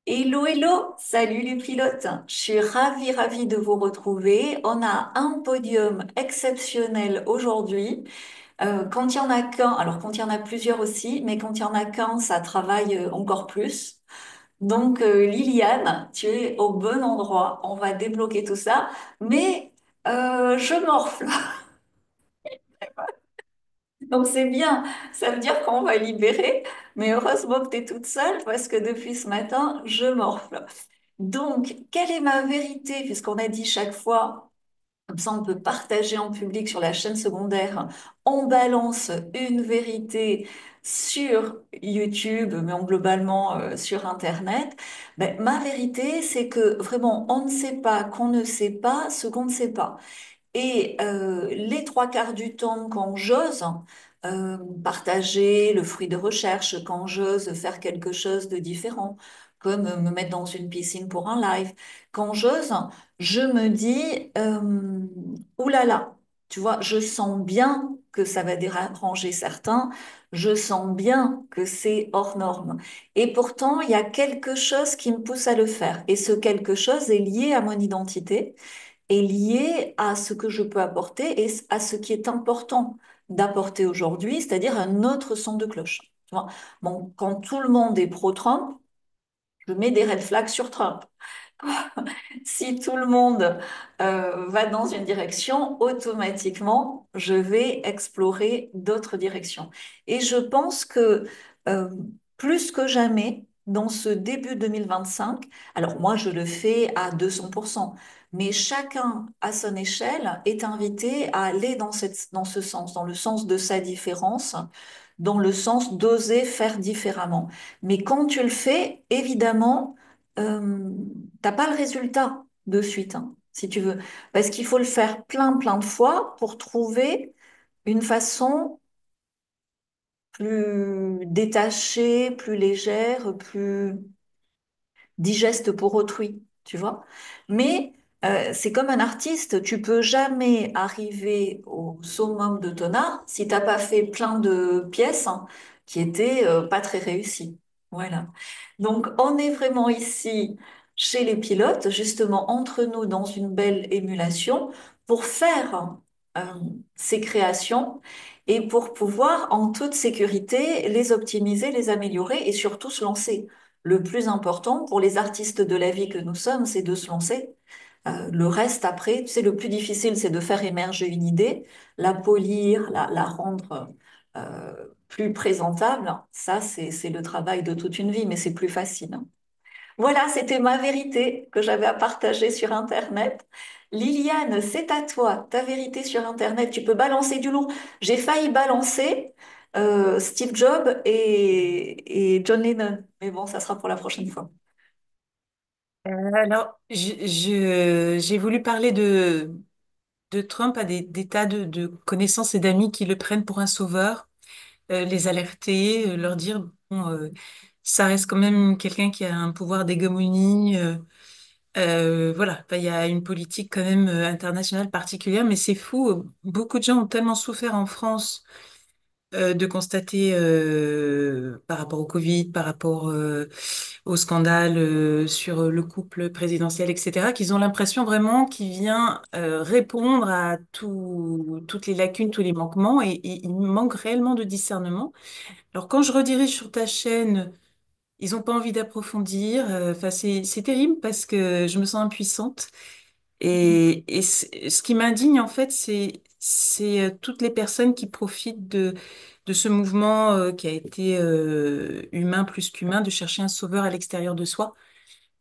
Hello, hello, salut les pilotes. Je suis ravie de vous retrouver. On a un podium exceptionnel aujourd'hui. Quand il y en a qu'un, alors quand il y en a plusieurs aussi, mais quand il y en a qu'un, ça travaille encore plus. Donc Liliane, tu es au bon endroit. On va débloquer tout ça, mais je morfle. Donc c'est bien, ça veut dire qu'on va libérer, mais heureusement que tu es toute seule parce que depuis ce matin, je morfle. Donc, quelle est ma vérité? Puisqu'on a dit chaque fois, comme ça on peut partager en public sur la chaîne secondaire, on balance une vérité sur YouTube, mais globalement sur Internet. Ben, ma vérité, c'est que vraiment, on ne sait pas qu'on ne sait pas ce qu'on ne sait pas. Et les trois quarts du temps, quand j'ose partager le fruit de recherche, quand j'ose faire quelque chose de différent, comme me mettre dans une piscine pour un live, quand j'ose, je me dis, oulala, tu vois, je sens bien que ça va déranger certains, je sens bien que c'est hors norme. Et pourtant, il y a quelque chose qui me pousse à le faire. Et ce quelque chose est lié à mon identité est lié à ce que je peux apporter et à ce qui est important d'apporter aujourd'hui, c'est-à-dire un autre son de cloche. Tu vois. Bon, quand tout le monde est pro-Trump, je mets des red flags sur Trump. Si tout le monde va dans une direction, automatiquement, je vais explorer d'autres directions. Et je pense que euh, plus que jamais, dans ce début 2025, alors moi je le fais à 200%, mais chacun à son échelle est invité à aller dans ce sens, dans le sens de sa différence, dans le sens d'oser faire différemment. Mais quand tu le fais, évidemment, t'as pas le résultat de suite, hein, si tu veux. Parce qu'il faut le faire plein de fois pour trouver une façon plus détachée, plus légère, plus digeste pour autrui, tu vois. Mais c'est comme un artiste, tu peux jamais arriver au summum de ton art si t'as pas fait plein de pièces hein, qui étaient pas très réussies. Voilà. Donc on est vraiment ici chez les pilotes, justement entre nous dans une belle émulation pour faire euh, ces créations et pour pouvoir en toute sécurité les optimiser, les améliorer et surtout se lancer. Le plus important pour les artistes de la vie que nous sommes, c'est de se lancer. Le reste, après, tu sais, le plus difficile, c'est de faire émerger une idée, la polir, la rendre plus présentable. Ça, c'est le travail de toute une vie, mais c'est plus facile. Voilà, c'était ma vérité que j'avais à partager sur Internet. Liliane, c'est à toi, ta vérité sur Internet. Tu peux balancer du lourd. J'ai failli balancer Steve Jobs et John Lennon. Mais bon, ça sera pour la prochaine fois. Alors, j'ai voulu parler de Trump à des tas de connaissances et d'amis qui le prennent pour un sauveur, les alerter, leur dire, bon, ça reste quand même quelqu'un qui a un pouvoir d'hégémonie. Voilà, enfin, il y a une politique quand même internationale particulière, mais c'est fou. Beaucoup de gens ont tellement souffert en France de constater par rapport au Covid, par rapport au scandale sur le couple présidentiel, etc., qu'ils ont l'impression vraiment qu'il vient répondre à toutes les lacunes, tous les manquements, et il manque réellement de discernement. Alors quand je redirige sur ta chaîne, ils n'ont pas envie d'approfondir. Enfin, c'est terrible parce que je me sens impuissante. Et ce qui m'indigne, en fait, c'est toutes les personnes qui profitent de ce mouvement qui a été humain plus qu'humain, de chercher un sauveur à l'extérieur de soi.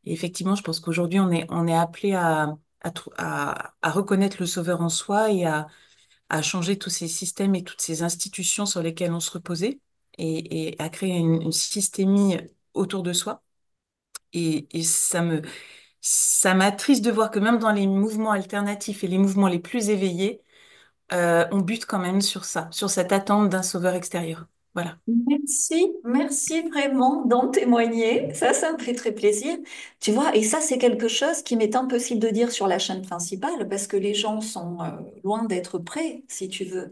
Et effectivement, je pense qu'aujourd'hui, on est appelé à reconnaître le sauveur en soi et à changer tous ces systèmes et toutes ces institutions sur lesquelles on se reposait et à créer une systémie autour de soi. Et ça m'attriste de voir que même dans les mouvements alternatifs et les mouvements les plus éveillés, on bute quand même sur ça, sur cette attente d'un sauveur extérieur. Voilà. Merci vraiment d'en témoigner. Ça me fait très plaisir. Tu vois, et ça, c'est quelque chose qui m'est impossible de dire sur la chaîne principale parce que les gens sont loin d'être prêts, si tu veux.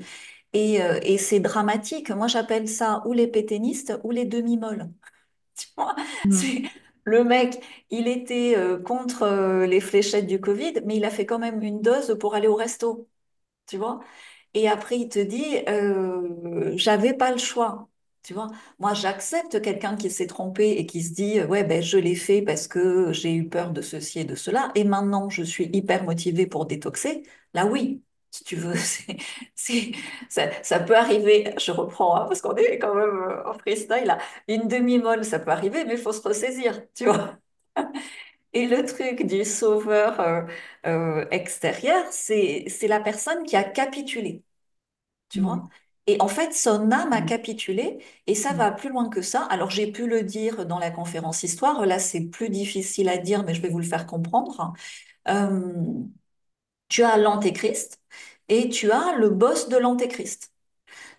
Et c'est dramatique. Moi, j'appelle ça ou les pétainistes ou les demi-molles. Tu vois, Mm. Le mec, il était contre les fléchettes du Covid, mais il a fait quand même une dose pour aller au resto, tu vois. Et après, il te dit, j'avais pas le choix. Tu vois, moi, j'accepte quelqu'un qui s'est trompé et qui se dit, ouais, ben, je l'ai fait parce que j'ai eu peur de ceci et de cela. Et maintenant, je suis hyper motivée pour détoxer. Là, oui, si tu veux, c'est- ça peut arriver. Je reprends, hein, parce qu'on est quand même en freestyle, là. Une demi-molle, ça peut arriver, mais il faut se ressaisir, tu vois. Et le truc du sauveur extérieur, c'est la personne qui a capitulé, tu vois. Mm. Et en fait, son âme a Mm. capitulé et ça Mm. va plus loin que ça. Alors, j'ai pu le dire dans la conférence Histoire. Là, c'est plus difficile à dire, mais je vais vous le faire comprendre. Euh, Tu as l'antéchrist et tu as le boss de l'antéchrist.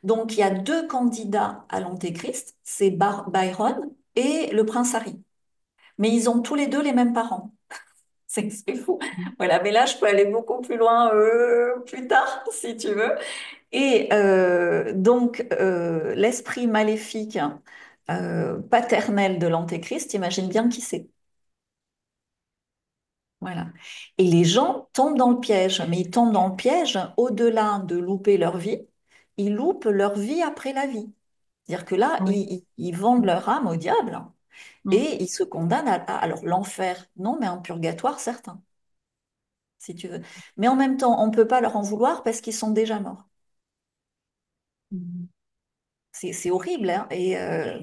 Donc, il y a deux candidats à l'antéchrist, c'est Byron et le prince Harry. Mais ils ont tous les deux les mêmes parents. C'est fou. Voilà, mais là, je peux aller beaucoup plus loin plus tard, si tu veux. Et donc, l'esprit maléfique paternel de l'Antéchrist, imagine bien qui c'est. Voilà. Et les gens tombent dans le piège, mais ils tombent dans le piège au-delà de louper leur vie, ils loupent leur vie après la vie. C'est-à-dire que là, Oui. ils vendent Mm. leur âme au diable Mm. et ils se condamnent alors l'enfer, non, mais un purgatoire, certain, si tu veux. Mais en même temps, on ne peut pas leur en vouloir parce qu'ils sont déjà morts. Mm. C'est horrible, hein,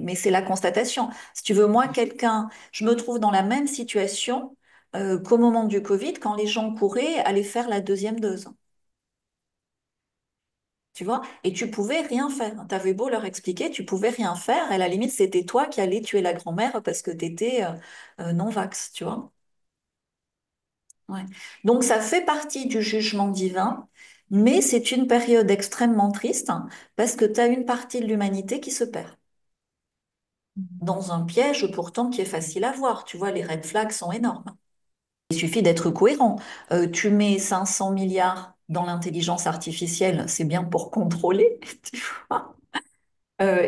mais c'est la constatation. Si tu veux, moi, quelqu'un, je me trouve dans la même situation qu'au moment du Covid, quand les gens couraient aller faire la deuxième dose. Tu vois? Et tu pouvais rien faire. Tu avais beau leur expliquer, tu pouvais rien faire. À la limite, c'était toi qui allais tuer la grand-mère parce que tu étais non-vax, tu vois? Ouais. Donc, ça fait partie du jugement divin, mais c'est une période extrêmement triste hein, parce que tu as une partie de l'humanité qui se perd. Dans un piège pourtant qui est facile à voir. Tu vois, les red flags sont énormes. Il suffit d'être cohérent. Tu mets 500 milliards dans l'intelligence artificielle, c'est bien pour contrôler, tu vois,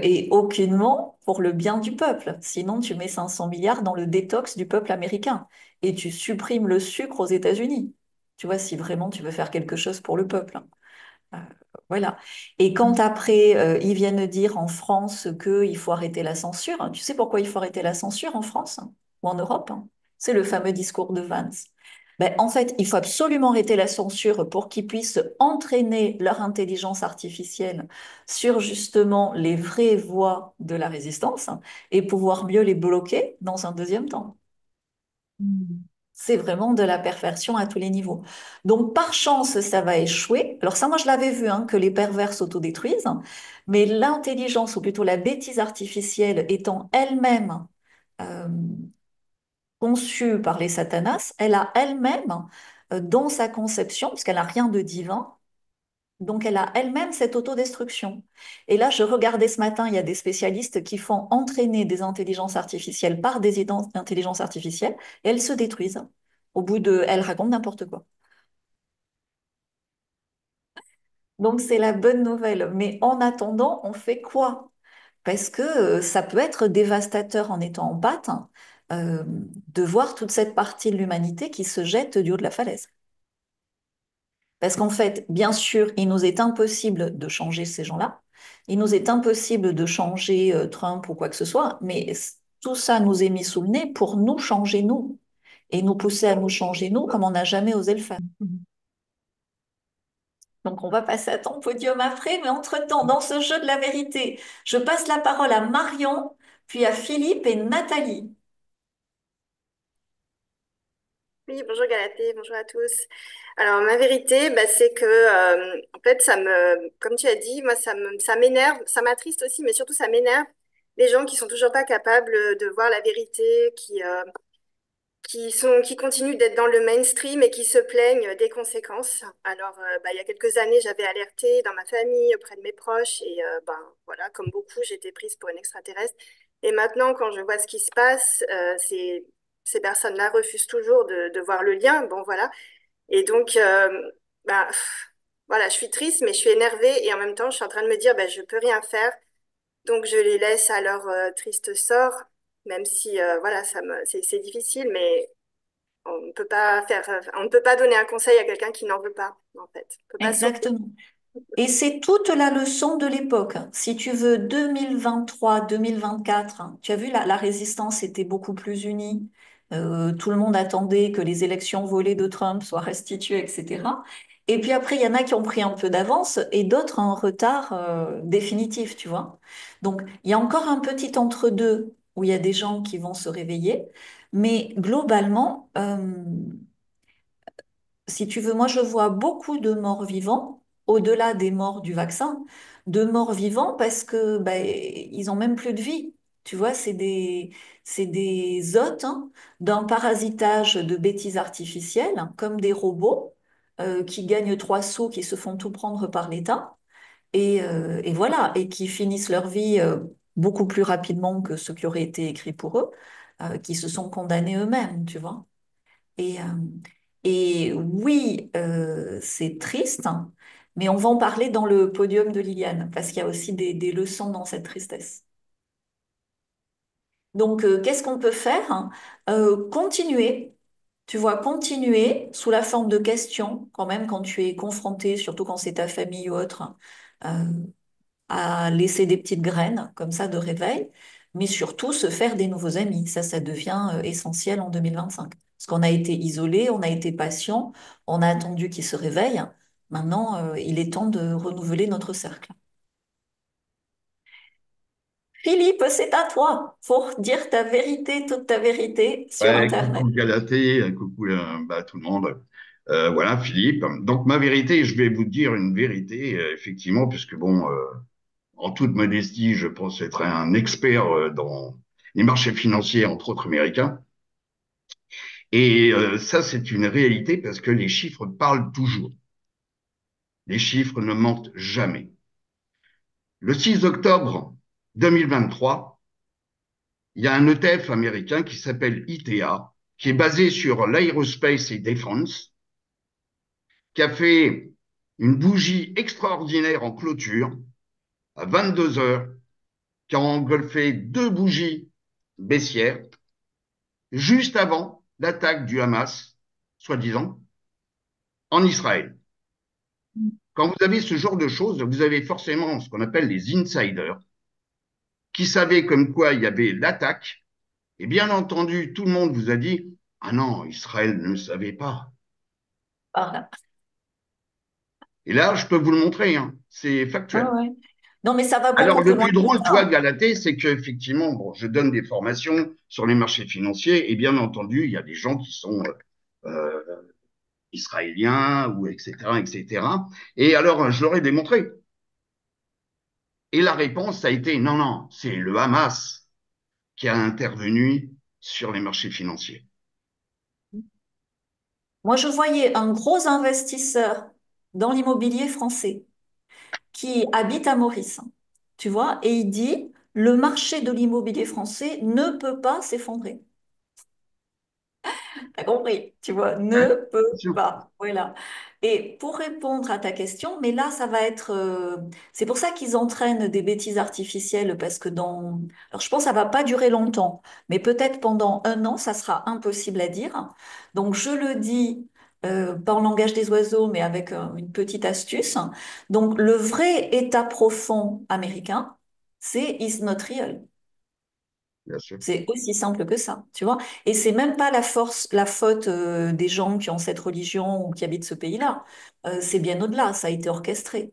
et aucunement pour le bien du peuple. Sinon, tu mets 500 milliards dans le détox du peuple américain et tu supprimes le sucre aux États-Unis. Tu vois, si vraiment tu veux faire quelque chose pour le peuple. Euh, Voilà. Et quand Mm. après, ils viennent dire en France qu'il faut arrêter la censure, hein, tu sais pourquoi il faut arrêter la censure en France hein, ou en Europe? Hein. C'est le fameux discours de Vance. Ben, en fait, il faut absolument arrêter la censure pour qu'ils puissent entraîner leur intelligence artificielle sur justement les vraies voies de la résistance hein, et pouvoir mieux les bloquer dans un deuxième temps. Mm. C'est vraiment de la perversion à tous les niveaux. Donc, par chance, ça va échouer. Alors ça, moi, je l'avais vu, hein, que les pervers s'autodétruisent, mais l'intelligence, ou plutôt la bêtise artificielle, étant elle-même euh, conçue par les satanas, elle a elle-même, dans sa conception, puisqu'elle n'a rien de divin, donc elle a elle-même cette autodestruction. Et là, je regardais ce matin, il y a des spécialistes qui font entraîner des intelligences artificielles par des intelligences artificielles, et elles se détruisent. Au bout de, elles racontent n'importe quoi. Donc c'est la bonne nouvelle. Mais en attendant, on fait quoi? Parce que ça peut être dévastateur en étant en pâte, hein, de voir toute cette partie de l'humanité qui se jette du haut de la falaise. Parce qu'en fait, bien sûr, il nous est impossible de changer ces gens-là. Il nous est impossible de changer Trump ou quoi que ce soit, mais tout ça nous est mis sous le nez pour nous changer nous et nous pousser à nous changer nous comme on n'a jamais osé le faire. Mm. Donc on va passer à ton podium après, mais entre-temps, dans ce jeu de la vérité, je passe la parole à Marion, puis à Philippe et Nathalie. Oui, bonjour Galatée, bonjour à tous. Alors ma vérité, bah, c'est que en fait comme tu as dit, moi ça m'énerve, ça m'attriste aussi, mais surtout ça m'énerve les gens qui sont toujours pas capables de voir la vérité, qui continuent d'être dans le mainstream et qui se plaignent des conséquences. Alors bah, il y a quelques années, j'avais alerté dans ma famille, auprès de mes proches, et ben voilà, comme beaucoup, j'étais prise pour une extraterrestre. Et maintenant, quand je vois ce qui se passe, ces personnes-là refusent toujours de voir le lien. Bon, voilà. Et donc, bah, voilà, je suis triste, mais je suis énervée et en même temps, je suis en train de me dire, bah, je peux rien faire. Donc, je les laisse à leur triste sort. même si voilà, c'est difficile, mais on ne peut pas donner un conseil à quelqu'un qui n'en veut pas, en fait. On peut pas sauver. Exactement. Et c'est toute la leçon de l'époque. Si tu veux, 2023, 2024, tu as vu, la résistance était beaucoup plus unie. Tout le monde attendait que les élections volées de Trump soient restituées, etc. Et puis après, il y en a qui ont pris un peu d'avance et d'autres en retard définitif, tu vois. Donc, il y a encore un petit entre-deux où il y a des gens qui vont se réveiller. Mais globalement, si tu veux, moi je vois beaucoup de morts vivants, au-delà des morts du vaccin, de morts vivants parce que ils ont même plus de vie. Tu vois, c'est des hôtes d'un parasitage de bêtises artificielles, comme des robots qui gagnent 3 sous, qui se font tout prendre par l'État, et voilà, et qui finissent leur vie beaucoup plus rapidement que ce qui aurait été écrit pour eux, qui se sont condamnés eux-mêmes, tu vois. Et, euh, et oui, c'est triste, hein, mais on va en parler dans le podium de Liliane, parce qu'il y a aussi des leçons dans cette tristesse. Donc, qu'est-ce qu'on peut faire, hein? Continuer, tu vois, continuer sous la forme de questions, quand même, quand tu es confronté, surtout quand c'est ta famille ou autre, hein, à laisser des petites graines, comme ça, de réveil, mais surtout se faire des nouveaux amis. Ça devient essentiel en 2025. Parce qu'on a été isolé, on a été patient, on a attendu qu'ils se réveillent. Maintenant, il est temps de renouveler notre cercle. Philippe, c'est à toi pour dire ta vérité, toute ta vérité sur Ouais, Internet. coucou Galatée, coucou tout le monde. Voilà, Philippe. Donc, ma vérité, je vais vous dire une vérité, effectivement, puisque bon, en toute modestie, je pense être un expert dans les marchés financiers, entre autres américains. Et ça, c'est une réalité parce que les chiffres parlent toujours. Les chiffres ne mentent jamais. Le 6 octobre 2023, il y a un ETF américain qui s'appelle ITA, qui est basé sur l'aerospace et défense, qui a fait une bougie extraordinaire en clôture à 22 heures, qui a engolfé deux bougies baissières juste avant l'attaque du Hamas, soi-disant, en Israël. Quand vous avez ce genre de choses, vous avez forcément ce qu'on appelle les insiders, qui savaient comme quoi il y avait l'attaque, et bien entendu, tout le monde vous a dit, ah non, Israël ne savait pas. Voilà. Et là, je peux vous le montrer, hein, c'est Ah factuel. ouais. Non, mais ça va Alors, beaucoup plus le loin plus que drôle, tu vois, ça. Galatée, c'est qu'effectivement, bon, je donne des formations sur les marchés financiers et bien entendu, il y a des gens qui sont euh, israéliens ou etc., etc. Et cetera. Et alors, je leur ai démontré. Et la réponse a été non, non, c'est le Hamas qui a intervenu sur les marchés financiers. Moi, je voyais un gros investisseur dans l'immobilier français qui habite à Maurice, tu vois, et il dit, le marché de l'immobilier français ne peut pas s'effondrer. T'as compris, tu vois, Ouais, ne peut bien sûr. pas. Voilà. Et pour répondre à ta question, mais là, ça va être. C'est pour ça qu'ils entraînent des bêtises artificielles, parce que dans. Alors, je pense que ça va pas durer longtemps, mais peut-être pendant un an, ça sera impossible à dire. Donc, je le dis. Pas en langage des oiseaux, mais avec une petite astuce. Donc, le vrai état profond américain, c'est is not real. Bien sûr. C'est aussi simple que ça, tu vois. Et c'est même pas la force, la faute des gens qui ont cette religion ou qui habitent ce pays-là. C'est bien au-delà, ça a été orchestré.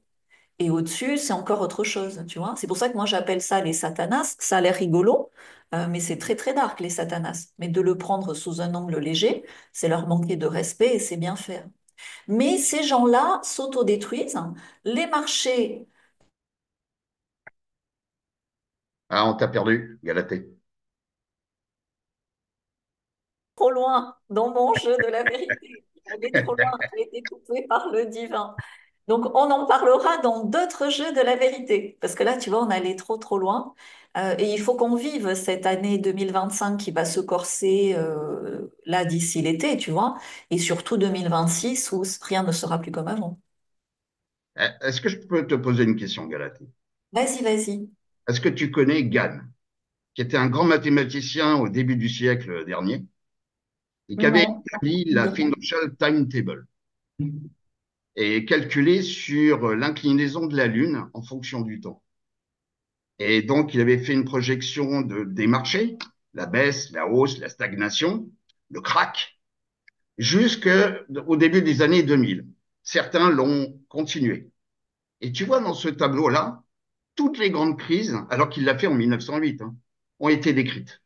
Et au-dessus, c'est encore autre chose, tu vois. C'est pour ça que moi j'appelle ça les satanas. Ça a l'air rigolo, mais c'est très très dark, les satanas. Mais de le prendre sous un angle léger, c'est leur manquer de respect et c'est bien faire. Mais ces gens-là s'autodétruisent. Les marchés Ah, on t'a perdu, Galatée. trop loin dans mon jeu de la vérité. Il allait trop loin, j'ai été coupé par le divin. Donc, on en parlera dans d'autres jeux de la vérité. Parce que là, tu vois, on allait trop, trop loin. Et il faut qu'on vive cette année 2025 qui va se corser là d'ici l'été, tu vois. Et surtout 2026 où rien ne sera plus comme avant. Est-ce que je peux te poser une question, Galatée? Vas-y, vas-y. Est-ce que tu connais Gann? qui était un grand mathématicien au début du siècle dernier, et qui avait Non, établi ça me dit la rien. financial timetable et calculé sur l'inclinaison de la Lune en fonction du temps. Et donc, il avait fait une projection des marchés, la baisse, la hausse, la stagnation, le crack, jusqu'au début des années 2000. Certains l'ont continué. Et tu vois, dans ce tableau-là, toutes les grandes crises, alors qu'il l'a fait en 1908, hein, ont été décrites.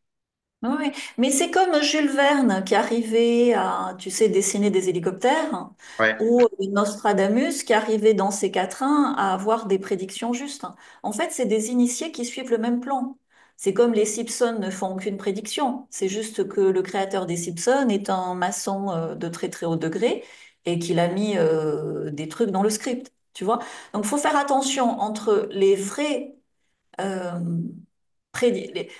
Oui, oui. Mais c'est comme Jules Verne qui arrivait à, tu sais, dessiner des hélicoptères, Ouais, ou Nostradamus qui arrivait dans ses quatrains à avoir des prédictions justes. En fait, c'est des initiés qui suivent le même plan. C'est comme les Simpsons ne font aucune prédiction. C'est juste que le créateur des Simpsons est un maçon de très très haut degré et qu'il a mis des trucs dans le script. Tu vois? Donc, il faut faire attention entre les vrais euh,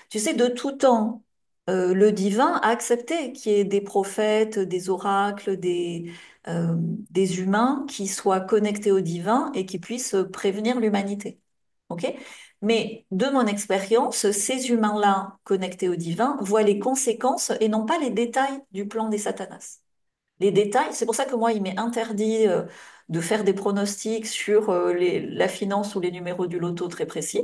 tu sais, de tout temps, le divin a accepté qu'il y ait des prophètes, des oracles, des humains qui soient connectés au divin et qui puissent prévenir l'humanité. OK? Mais de mon expérience, ces humains-là, connectés au divin, voient les conséquences et non pas les détails du plan des Satanas. Les détails, c'est pour ça que moi, il m'est interdit de faire des pronostics sur la finance ou les numéros du loto très précis.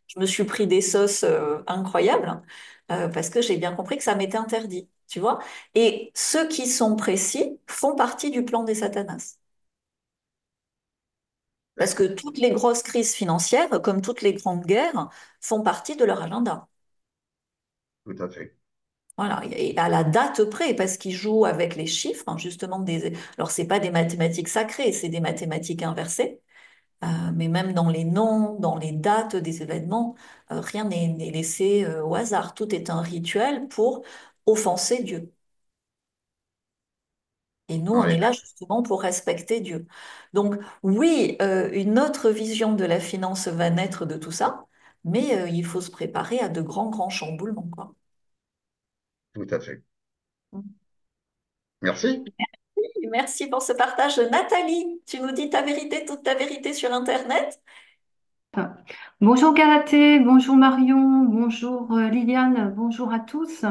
Je me suis pris des sauces incroyables parce que j'ai bien compris que ça m'était interdit, tu vois. Et ceux qui sont précis font partie du plan des Satanas. Parce que d'accord, toutes les grosses crises financières, comme toutes les grandes guerres, font partie de leur agenda. tout à fait. Voilà, et à la date près, parce qu'ils jouent avec les chiffres, hein, justement Alors, c'est pas des mathématiques sacrées, c'est des mathématiques inversées. Mais même dans les noms, dans les dates des événements, rien n'est laissé au hasard. Tout est un rituel pour offenser Dieu. Et nous, on est Ouais, là justement pour respecter Dieu. Donc oui, une autre vision de la finance va naître de tout ça, mais il faut se préparer à de grands, grands chamboulements, quoi. tout à fait. Merci. Et merci pour ce partage. Nathalie, tu nous dis ta vérité, toute ta vérité sur Internet? Bonjour Galatée, bonjour Marion, bonjour Liliane, bonjour à tous.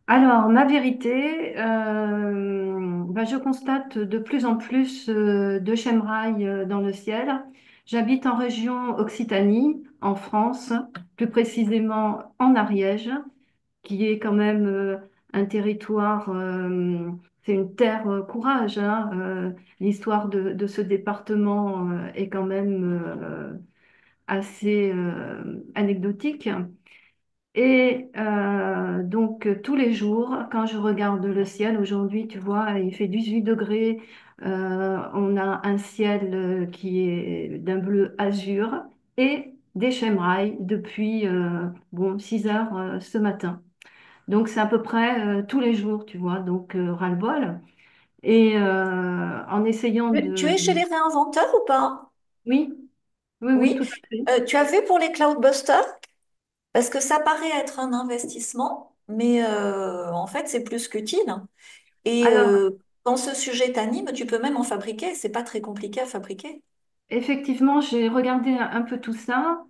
Alors, ma vérité, je constate de plus en plus de chemtrails dans le ciel. J'habite en région Occitanie, en France, plus précisément en Ariège, qui est quand même un territoire, c'est une terre courage, hein. L'histoire de ce département est quand même assez anecdotique. Et donc, tous les jours, quand je regarde le ciel, aujourd'hui, tu vois, il fait 18 degrés, on a un ciel qui est d'un bleu azur et des chemtrails depuis 6 heures ce matin. Donc, c'est à peu près tous les jours, tu vois, donc ras-le-bol. Et en essayant Tu es chez les réinventeurs ou pas? Oui, oui, oui, Oui. tout à fait. Tu as vu pour les Cloudbusters? Parce que ça paraît être un investissement, mais en fait, c'est plus qu'utile. Et Alors, quand ce sujet t'anime, tu peux même en fabriquer. C'est pas très compliqué à fabriquer. effectivement, j'ai regardé un peu tout ça.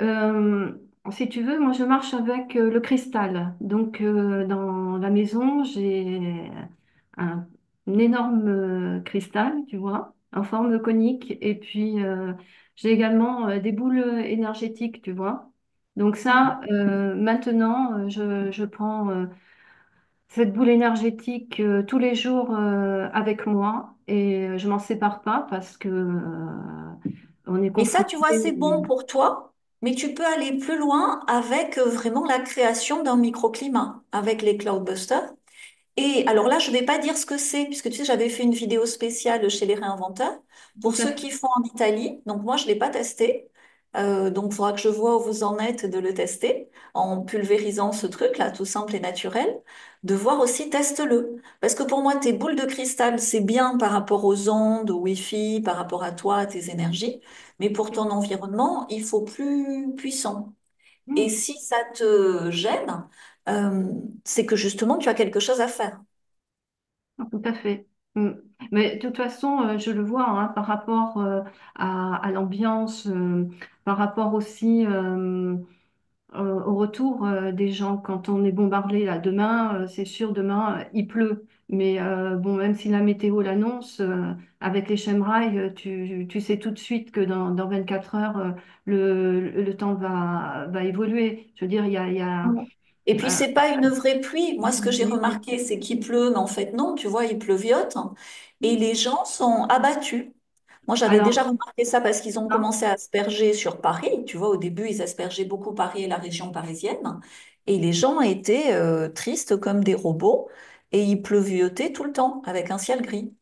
Euh, Si tu veux, moi je marche avec le cristal. Donc dans la maison, j'ai un, un énorme cristal, tu vois, en forme conique. Et puis j'ai également des boules énergétiques, tu vois. Donc ça, maintenant, je prends cette boule énergétique tous les jours avec moi et je m'en sépare pas parce que on est Et ça, tu vois, confronté. c'est bon pour toi, mais tu peux aller plus loin avec vraiment la création d'un microclimat avec les Cloudbusters. Et alors là, je ne vais pas dire ce que c'est, puisque tu sais, j'avais fait une vidéo spéciale chez les réinventeurs Tout pour à ceux fait. qui font en Italie. Donc moi, je ne l'ai pas testé. Donc il faudra que je vois où vous en êtes de le tester en pulvérisant ce truc-là, tout simple et naturel. De voir aussi, teste-le. Parce que pour moi, tes boules de cristal, c'est bien par rapport aux ondes, au Wi-Fi, par rapport à toi, à tes énergies. Mais pour ton environnement, il faut plus puissant. Et Mm. si ça te gêne, euh, c'est que justement, tu as quelque chose à faire. Tout à fait. Mm. Mais de toute façon, je le vois hein, par rapport à l'ambiance, par rapport aussi au retour des gens. Quand on est bombardé là, demain, c'est sûr, demain, il pleut. Mais bon, même si la météo l'annonce, avec les chemtrails, tu sais tout de suite que dans 24 heures, le temps va évoluer. Je veux dire, il y a Et puis, euh, c'est pas une vraie pluie. Moi, ce que j'ai remarqué, c'est qu'il pleut, mais en fait, non, tu vois, il pleuviote. Et les gens sont abattus. Moi, j'avais déjà alors, remarqué ça parce qu'ils ont hein, commencé à asperger sur Paris. Tu vois, au début, ils aspergeaient beaucoup Paris et la région parisienne. Et les gens étaient tristes comme des robots. Et il pleuviotait tout le temps avec un ciel gris.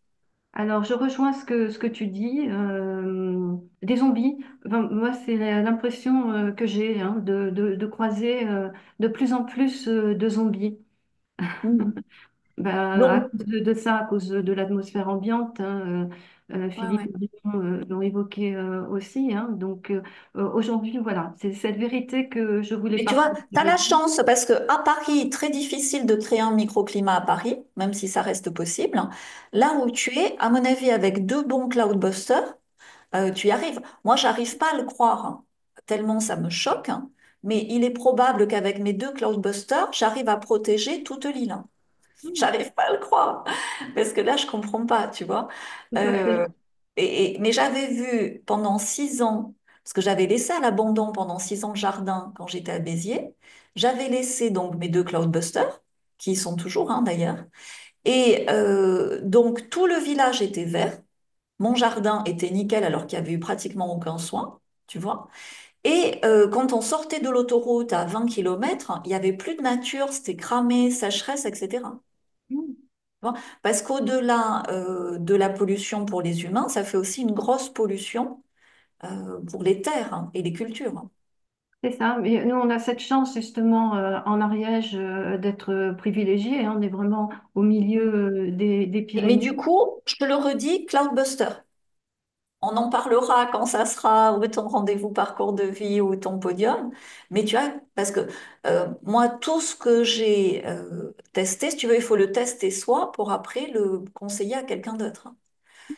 alors, je rejoins ce que tu dis. Des zombies, enfin, moi, c'est l'impression que j'ai hein, de croiser de plus en plus de zombies. Mhm. Ben, à Donc, cause de ça, à cause de l'atmosphère ambiante, hein, ouais, Philippe ouais. et Marion, l'ont évoqué aussi. Hein. Donc, aujourd'hui, voilà, c'est cette vérité que je voulais Mais tu vois, partager tu as la avec vous. chance parce que à Paris, très difficile de créer un microclimat à Paris, même si ça reste possible. Là où tu es, à mon avis, avec deux bons cloudbusters, tu y arrives. Moi, j'arrive pas à le croire, hein, tellement ça me choque, hein. Mais il est probable qu'avec mes deux cloudbusters, j'arrive à protéger toute l'île, hein. Hmm, J'arrive pas à le croire parce que là, je comprends pas, tu vois. tout à Euh, fait. mais j'avais vu pendant 6 ans, parce que j'avais laissé à l'abandon pendant 6 ans le jardin quand j'étais à Béziers, j'avais laissé donc mes deux cloudbusters, qui y sont toujours hein, d'ailleurs, et donc tout le village était vert, mon jardin était nickel alors qu'il n'y avait eu pratiquement aucun soin, tu vois. Et quand on sortait de l'autoroute à 20 km, il n'y avait plus de nature, c'était cramé, sécheresse, etc. Hmm. Bon, parce qu'au-delà de la pollution pour les humains, ça fait aussi une grosse pollution pour les terres hein, et les cultures, hein. C'est ça, mais nous on a cette chance justement en Ariège d'être privilégiés, hein. On est vraiment au milieu des Mais du Pyrénées. coup, je te le redis, Cloudbuster. On en parlera quand ça sera ou ton rendez-vous parcours de vie ou ton podium. Mais tu vois, parce que moi, tout ce que j'ai testé, si tu veux, il faut le tester soi pour après le conseiller à quelqu'un d'autre, hein.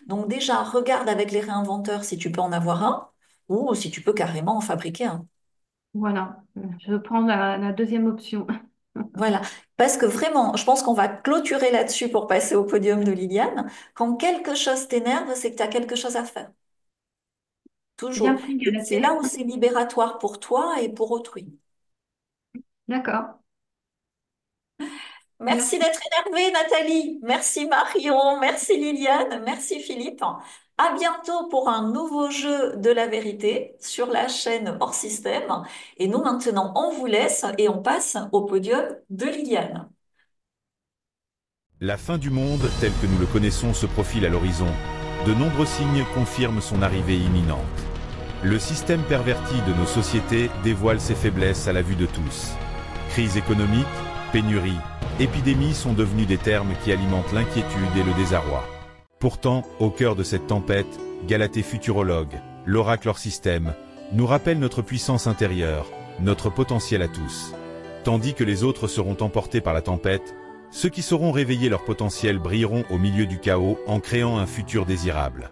Donc déjà, regarde avec les réinventeurs si tu peux en avoir un ou si tu peux carrément en fabriquer un. Voilà, je prends la deuxième option. Voilà, parce que vraiment, je pense qu'on va clôturer là-dessus pour passer au podium de Liliane. Quand quelque chose t'énerve, c'est que tu as quelque chose à faire, Bien toujours. pris, Et c'est là Galatée. où c'est libératoire pour toi et pour autrui. D'accord. Merci Merci. d'être énervée, Nathalie. Merci Marion, merci Liliane, merci Philippe. À bientôt pour un nouveau jeu de la vérité sur la chaîne Hors Système. Et nous, maintenant, on vous laisse et on passe au podium de Liliane. La fin du monde, tel que nous le connaissons, se profile à l'horizon. De nombreux signes confirment son arrivée imminente. Le système perverti de nos sociétés dévoile ses faiblesses à la vue de tous. Crise économique, pénurie, épidémie sont devenus des termes qui alimentent l'inquiétude et le désarroi. Pourtant, au cœur de cette tempête, Galatée futurologue, l'oracle hors système, nous rappelle notre puissance intérieure, notre potentiel à tous. Tandis que les autres seront emportés par la tempête, ceux qui sauront réveiller leur potentiel brilleront au milieu du chaos en créant un futur désirable.